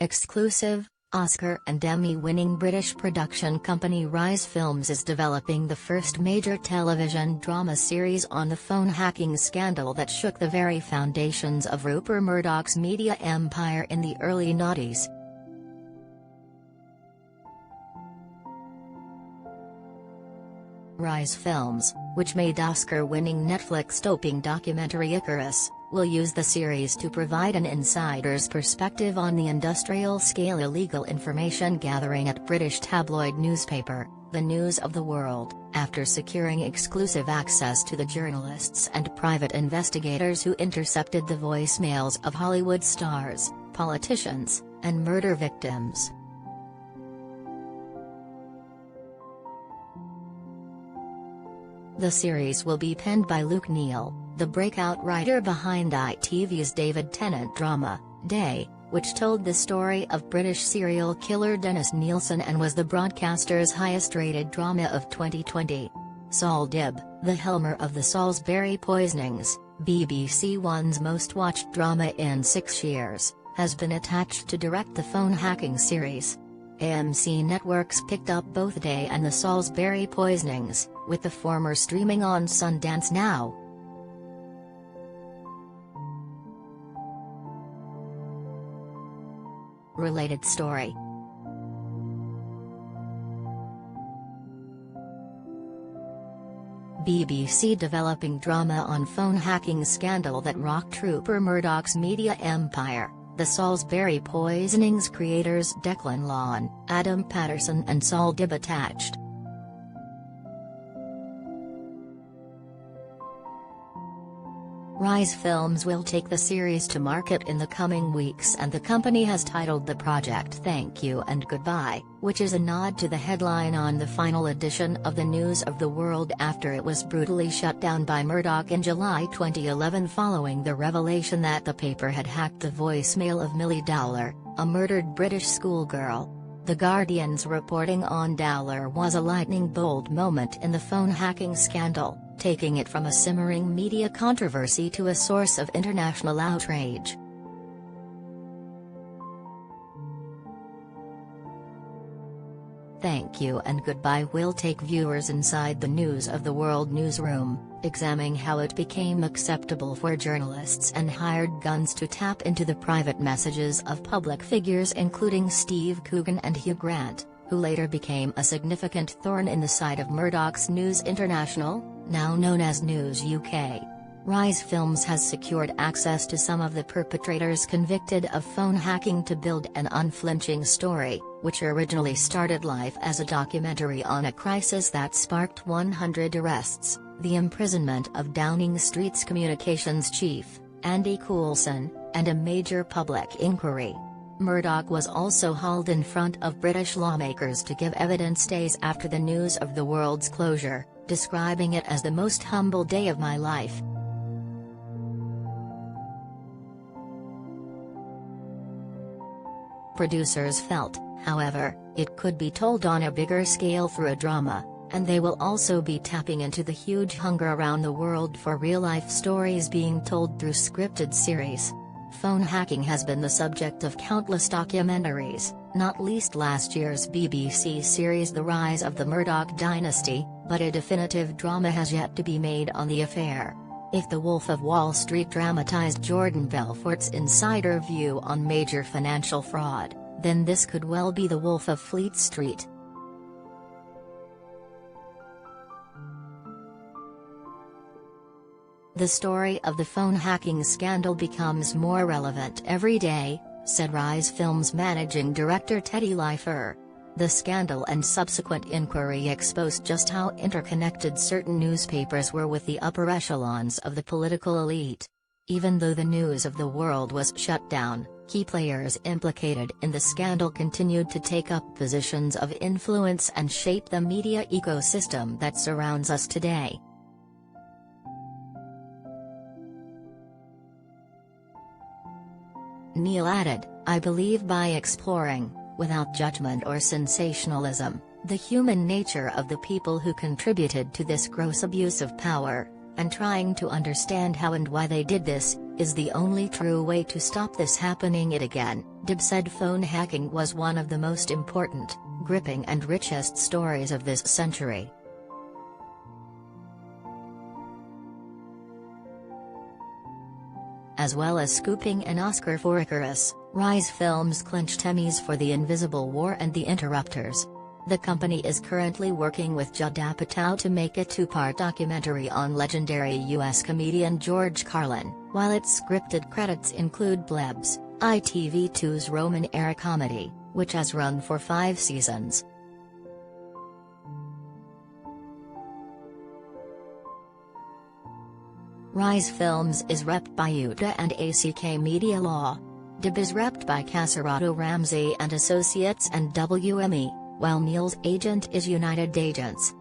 Exclusive, Oscar and Emmy-winning British production company Rise Films is developing the first major television drama series on the phone hacking scandal that shook the very foundations of Rupert Murdoch's media empire in the early noughties. Rise Films, which made Oscar-winning Netflix-doping documentary Icarus, will use the series to provide an insider's perspective on the industrial-scale illegal information gathering at British tabloid newspaper, The News of the World, after securing exclusive access to the journalists and private investigators who intercepted the voicemails of Hollywood stars, politicians, and murder victims. The series will be penned by Luke Neal, the breakout writer behind ITV's David Tennant drama, Day, which told the story of British serial killer Dennis Nielsen and was the broadcaster's highest-rated drama of 2020. Saul Dibb, the helmer of the Salisbury poisonings, BBC One's most-watched drama in 6 years, has been attached to direct the phone hacking series. AMC Networks picked up both Day and the Salisbury poisonings, with the former streaming on Sundance Now. Related story. BBC developing drama on phone hacking scandal that rocked Rupert Murdoch's media empire. The Salisbury poisonings creators Declan Lawn, Adam Patterson and Saul Dibb attached. Rise Films will take the series to market in the coming weeks, and the company has titled the project Thank You and Goodbye, which is a nod to the headline on the final edition of The News of the World after it was brutally shut down by Murdoch in July 2011 following the revelation that the paper had hacked the voicemail of Millie Dowler, a murdered British schoolgirl. The Guardian's reporting on Dowler was a lightning-bolt moment in the phone hacking scandal, taking it from a simmering media controversy to a source of international outrage. Thank You and Goodbye will take viewers inside the News of the World newsroom, examining how it became acceptable for journalists and hired guns to tap into the private messages of public figures including Steve Coogan and Hugh Grant, who later became a significant thorn in the side of Murdoch's News International, now known as News UK. Rise Films has secured access to some of the perpetrators convicted of phone hacking to build an unflinching story, which originally started life as a documentary on a crisis that sparked 100 arrests, the imprisonment of Downing Street's communications chief, Andy Coulson, and a major public inquiry. Murdoch was also hauled in front of British lawmakers to give evidence days after the News of the World's closure, describing it as the most humble day of my life. Producers felt, however, it could be told on a bigger scale through a drama, and they will also be tapping into the huge hunger around the world for real-life stories being told through scripted series. Phone hacking has been the subject of countless documentaries, not least last year's BBC series The Rise of the Murdoch Dynasty, but a definitive drama has yet to be made on the affair. If The Wolf of Wall Street dramatized Jordan Belfort's insider view on major financial fraud, then this could well be The Wolf of Fleet Street. The story of the phone hacking scandal becomes more relevant every day, said Rise Films managing director Teddy Leifer. The scandal and subsequent inquiry exposed just how interconnected certain newspapers were with the upper echelons of the political elite. Even though the News of the World was shut down, key players implicated in the scandal continued to take up positions of influence and shape the media ecosystem that surrounds us today. Neal added, I believe by exploring, without judgment or sensationalism, the human nature of the people who contributed to this gross abuse of power, and trying to understand how and why they did this, is the only true way to stop this happening it again. Dib said phone hacking was one of the most important, gripping and richest stories of this century. As well as scooping an Oscar for Icarus, Rise Films clinched Emmys for The Invisible War and The Interrupters. The company is currently working with Judd Apatow to make a two-part documentary on legendary U.S. comedian George Carlin, while its scripted credits include Plebs, ITV2's Roman-era comedy, which has run for 5 seasons. Rise Films is repped by Utah and ACK Media Law. Dib is repped by Casarato Ramsey and Associates and WME, while Neil's agent is United Agents.